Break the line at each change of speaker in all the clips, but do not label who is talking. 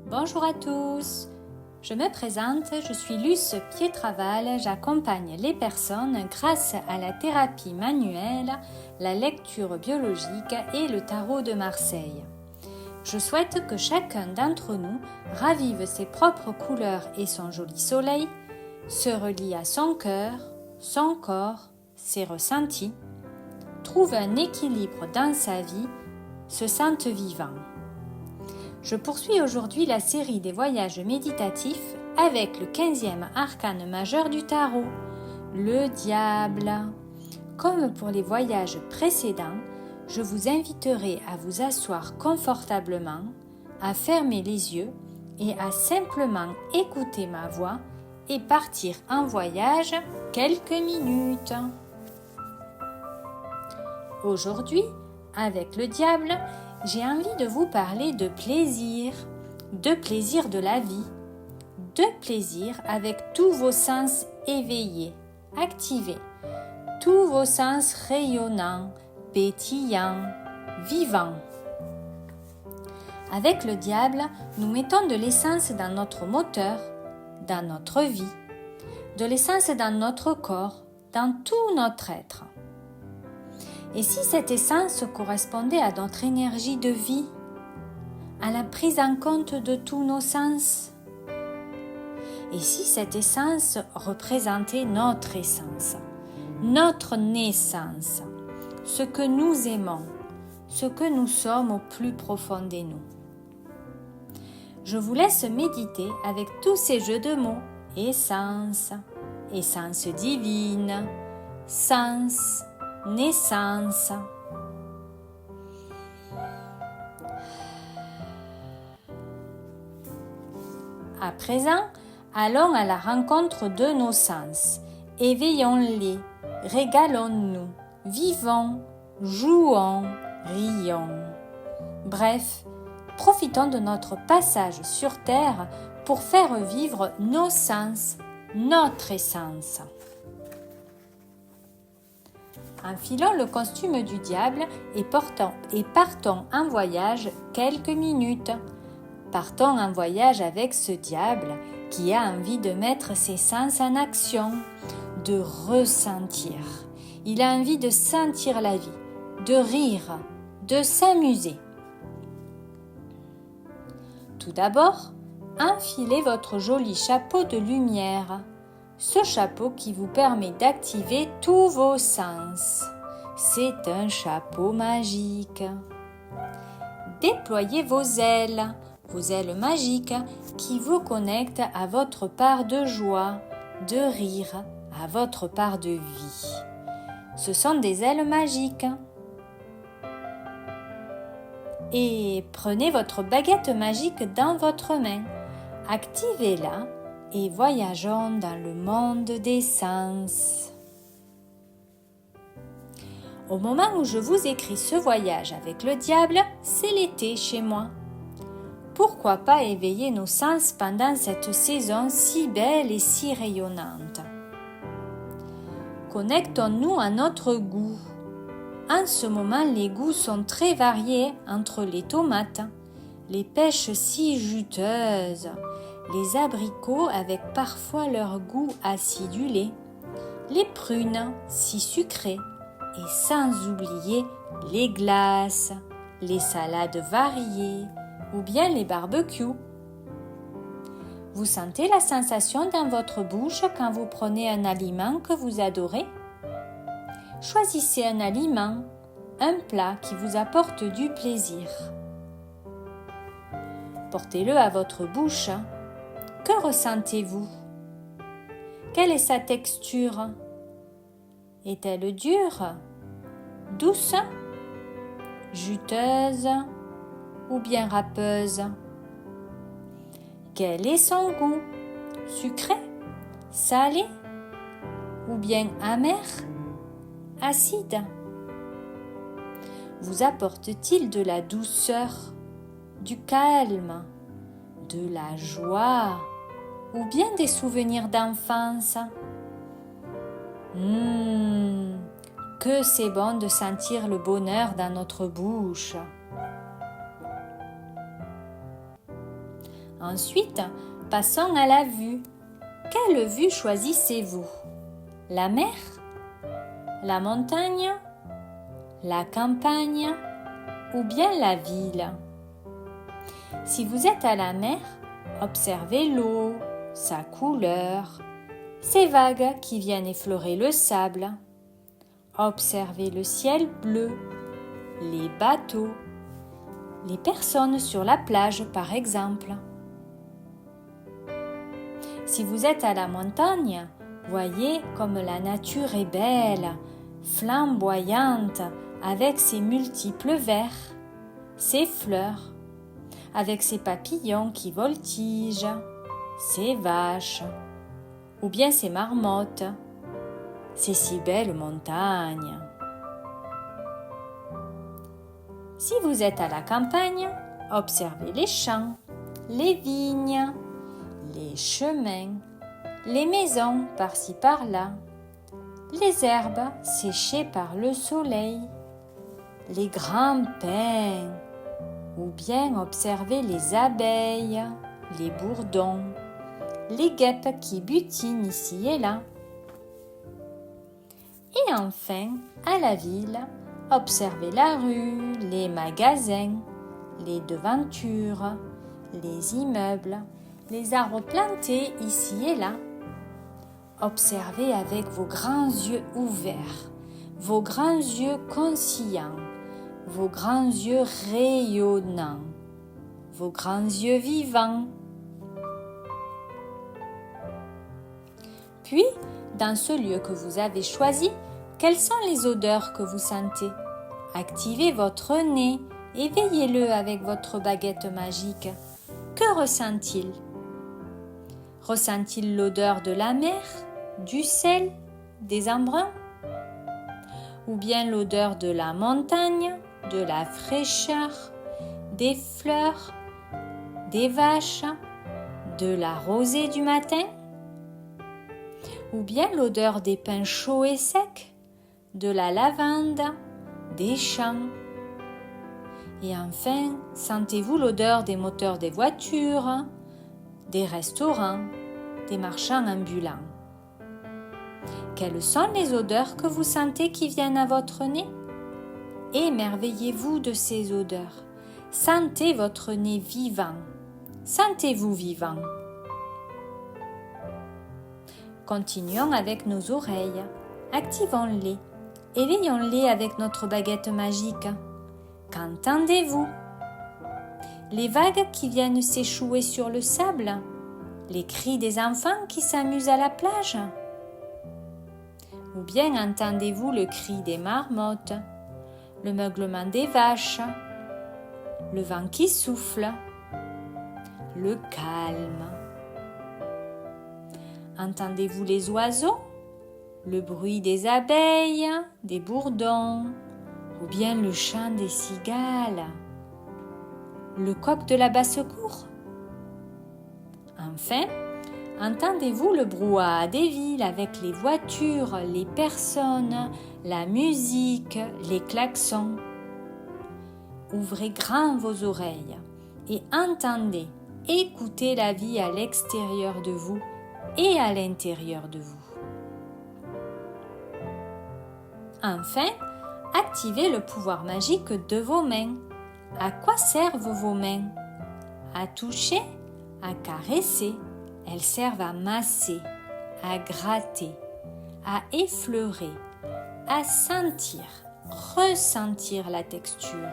Bonjour à tous, je me présente, je suis Luce Pietraval, j'accompagne les personnes grâce à la thérapie manuelle, la lecture biologique et le tarot de Marseille. Je souhaite que chacun d'entre nous ravive ses propres couleurs et son joli soleil, se relie à son cœur, son corps, ses ressentis, trouve un équilibre dans sa vie, se sente vivant. Je poursuis aujourd'hui la série des voyages méditatifs avec le 15e arcane majeur du tarot, le diable. Comme pour les voyages précédents, je vous inviterai à vous asseoir confortablement, à fermer les yeux et à simplement écouter ma voix et partir en voyage quelques minutes. Aujourd'hui, avec le diable, j'ai envie de vous parler de plaisir de la vie, de plaisir avec tous vos sens éveillés, activés, tous vos sens rayonnants, pétillants, vivants. Avec le diable, nous mettons de l'essence dans notre moteur, dans notre vie, de l'essence dans notre corps, dans tout notre être. Et si cette essence correspondait à notre énergie de vie, à la prise en compte de tous nos sens? Et si cette essence représentait notre essence, notre naissance, ce que nous aimons, ce que nous sommes au plus profond de nous? Je vous laisse méditer avec tous ces jeux de mots, essence, essence divine, sens, naissance. À présent, allons à la rencontre de nos sens. Éveillons-les, régalons-nous, vivons, jouons, rions. Bref, profitons de notre passage sur Terre pour faire vivre nos sens, notre essence. Enfilons le costume du diable et partons en voyage quelques minutes. Partons en voyage avec ce diable qui a envie de mettre ses sens en action, de ressentir. Il a envie de sentir la vie, de rire, de s'amuser. Tout d'abord, enfilez votre joli chapeau de lumière. Ce chapeau qui vous permet d'activer tous vos sens. C'est un chapeau magique. Déployez vos ailes magiques qui vous connectent à votre part de joie, de rire, à votre part de vie. Ce sont des ailes magiques. Et prenez votre baguette magique dans votre main. Activez-la. Et voyageons dans le monde des sens. Au moment où je vous écris ce voyage avec le diable, c'est l'été chez moi. Pourquoi pas éveiller nos sens pendant cette saison si belle et si rayonnante? Connectons-nous à notre goût. En ce moment, les goûts sont très variés entre les tomates, les pêches si juteuses, les abricots avec parfois leur goût acidulé, les prunes si sucrées et sans oublier les glaces, les salades variées ou bien les barbecues. Vous sentez la sensation dans votre bouche quand vous prenez un aliment que vous adorez? Choisissez un aliment, un plat qui vous apporte du plaisir. Portez-le à votre bouche. Que ressentez-vous? Quelle est sa texture? Est-elle dure, douce, juteuse ou bien râpeuse? Quel est son goût? Sucré, salé ou bien amer, acide? Vous apporte-t-il de la douceur, du calme, de la joie ou bien des souvenirs d'enfance? Que c'est bon de sentir le bonheur dans notre bouche. Ensuite, passons à la vue. Quelle vue choisissez-vous? La mer? La montagne? La campagne? Ou bien la ville? Si vous êtes à la mer, observez l'eau, sa couleur, ces vagues qui viennent effleurer le sable. Observez le ciel bleu, les bateaux, les personnes sur la plage par exemple. Si vous êtes à la montagne, voyez comme la nature est belle, flamboyante, avec ses multiples vers, ses fleurs, avec ses papillons qui voltigent, ses vaches, ou bien ses marmottes, ces si belles montagnes. Si vous êtes à la campagne, observez les champs, les vignes, les chemins, les maisons par-ci par-là, les herbes séchées par le soleil, les grands pins, ou bien observez les abeilles, les bourdons, les guêpes qui butinent ici et là. Et enfin, à la ville, observez la rue, les magasins, les devantures, les immeubles, les arbres plantés ici et là. Observez avec vos grands yeux ouverts, vos grands yeux conscients, vos grands yeux rayonnants, vos grands yeux vivants. Puis, dans ce lieu que vous avez choisi, quelles sont les odeurs que vous sentez? Activez votre nez, éveillez-le avec votre baguette magique. Que ressent-il? Ressent-il l'odeur de la mer, du sel, des embruns? Ou bien l'odeur de la montagne, de la fraîcheur, des fleurs, des vaches, de la rosée du matin? Ou bien l'odeur des pins chauds et secs, de la lavande, des champs? Et enfin, sentez-vous l'odeur des moteurs des voitures, des restaurants, des marchands ambulants? Quelles sont les odeurs que vous sentez qui viennent à votre nez? Émerveillez-vous de ces odeurs. Sentez votre nez vivant. Sentez-vous vivant. Continuons avec nos oreilles. Activons-les. Éveillons-les avec notre baguette magique. Qu'entendez-vous? Les vagues qui viennent s'échouer sur le sable? Les cris des enfants qui s'amusent à la plage? Ou bien entendez-vous le cri des marmottes, le meuglement des vaches, le vent qui souffle, le calme? Entendez-vous les oiseaux, le bruit des abeilles, des bourdons, ou bien le chant des cigales, le coq de la basse-cour? Enfin, entendez-vous le brouhaha des villes avec les voitures, les personnes, la musique, les klaxons? Ouvrez grand vos oreilles et entendez, écoutez la vie à l'extérieur de vous et à l'intérieur de vous. Enfin, activez le pouvoir magique de vos mains. À quoi servent vos mains? À toucher, à caresser. Elles servent à masser, à gratter, à effleurer, à sentir, ressentir la texture.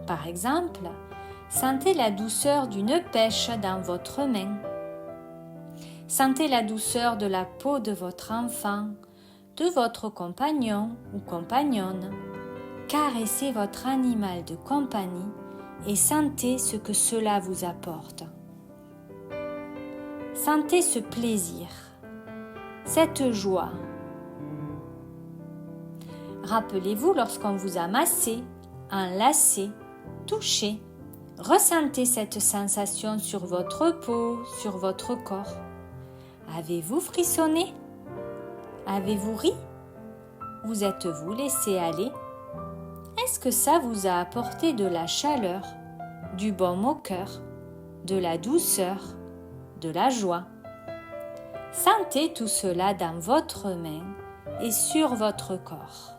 Par exemple, sentez la douceur d'une pêche dans votre main. Sentez la douceur de la peau de votre enfant, de votre compagnon ou compagnonne. Caressez votre animal de compagnie et sentez ce que cela vous apporte. Sentez ce plaisir, cette joie. Rappelez-vous lorsqu'on vous a massé, enlacé, touché. Ressentez cette sensation sur votre peau, sur votre corps. Avez-vous frissonné? Avez-vous ri? Vous êtes-vous laissé aller? Est-ce que ça vous a apporté de la chaleur, du baume au cœur? de la douceur, de la joie. Sentez tout cela dans votre main et sur votre corps.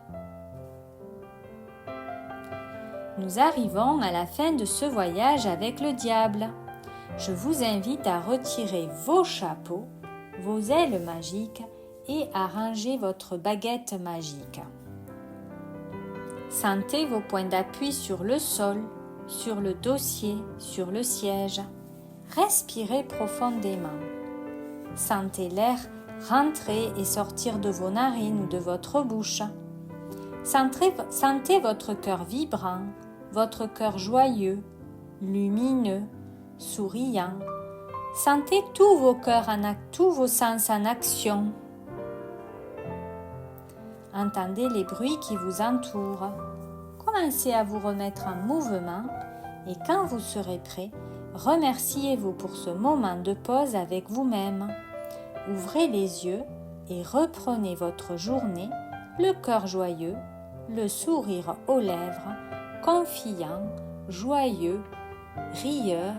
Nous arrivons à la fin de ce voyage avec le diable. Je vous invite à retirer vos chapeaux, vos ailes magiques et à ranger votre baguette magique. Sentez vos points d'appui sur le sol, sur le dossier, sur le siège. Respirez profondément. Sentez l'air rentrer et sortir de vos narines ou de votre bouche. Sentez votre cœur vibrant, votre cœur joyeux, lumineux, souriant. Sentez tous vos cœurs, tous vos sens en action. Entendez les bruits qui vous entourent. Commencez à vous remettre en mouvement et quand vous serez prêt, remerciez-vous pour ce moment de pause avec vous-même. Ouvrez les yeux et reprenez votre journée, le cœur joyeux, le sourire aux lèvres, confiant, joyeux, rieur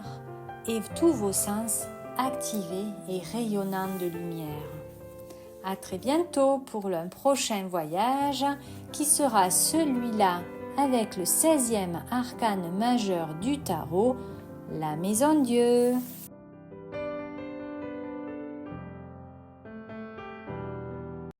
et tous vos sens activés et rayonnants de lumière. À très bientôt pour un prochain voyage qui sera celui-là avec le 16e arcane majeur du tarot, la Maison Dieu.